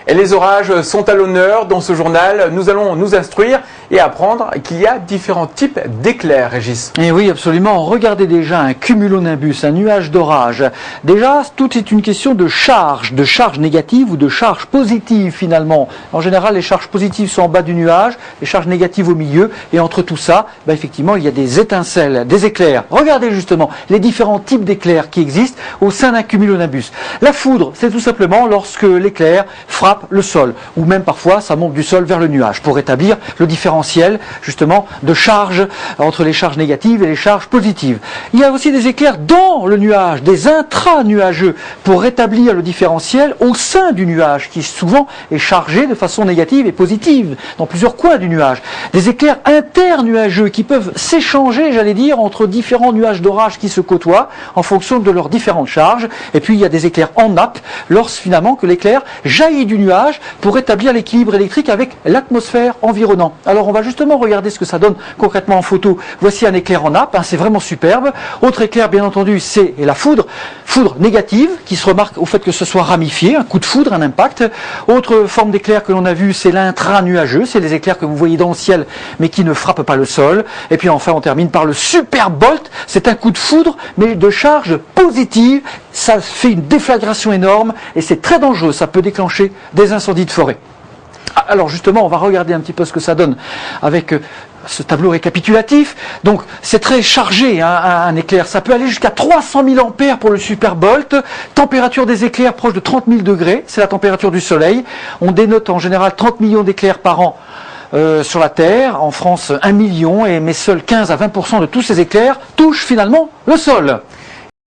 Et les orages sont à l'honneur. Dans ce journal, nous allons nous instruire et apprendre qu'il y a différents types d'éclairs, Régis. Et oui, absolument. Regardez déjà un cumulonimbus, un nuage d'orage. Déjà, tout est une question de charge négative ou de charge positive finalement. En général, les charges positives sont en bas du nuage, les charges négatives au milieu. Et entre tout ça, effectivement, il y a des étincelles, des éclairs. Regardez justement les différents types d'éclairs qui existent au sein d'un cumulonimbus. La foudre, c'est tout simplement lorsque l'éclair frappe le sol, ou même parfois ça monte du sol vers le nuage pour établir le différentiel justement de charge entre les charges négatives et les charges positives. Il y a aussi des éclairs dans le nuage, des intra-nuageux pour établir le différentiel au sein du nuage qui souvent est chargé de façon négative et positive dans plusieurs coins du nuage. Des éclairs internuageux qui peuvent s'échanger, j'allais dire, entre différents nuages d'orage qui se côtoient en fonction de leurs différentes charges. Et puis il y a des éclairs en nappe lorsque finalement que l'éclair jaillit du nuage pour établir l'équilibre électrique avec l'atmosphère environnante. Alors on va justement regarder ce que ça donne concrètement en photo. Voici un éclair en nappe, c'est vraiment superbe. Autre éclair bien entendu, c'est la foudre négative qui se remarque au fait que ce soit ramifié, un coup de foudre, un impact. Autre forme d'éclair que l'on a vu, c'est l'intra-nuageux, c'est les éclairs que vous voyez dans le ciel mais qui ne frappent pas le sol. Et puis enfin on termine par le superbolt, c'est un coup de foudre mais de charge positive, ça fait une déflagration énorme et c'est très dangereux, ça peut déclencher des incendies de forêt. Alors justement, on va regarder un petit peu ce que ça donne avec ce tableau récapitulatif. Donc c'est très chargé un éclair, ça peut aller jusqu'à 300 000 ampères pour le superbolt, température des éclairs proche de 30 000 degrés, c'est la température du soleil. On dénote en général 30 millions d'éclairs par an sur la Terre, en France 1 million, mais seuls 15 à 20% de tous ces éclairs touchent finalement le sol.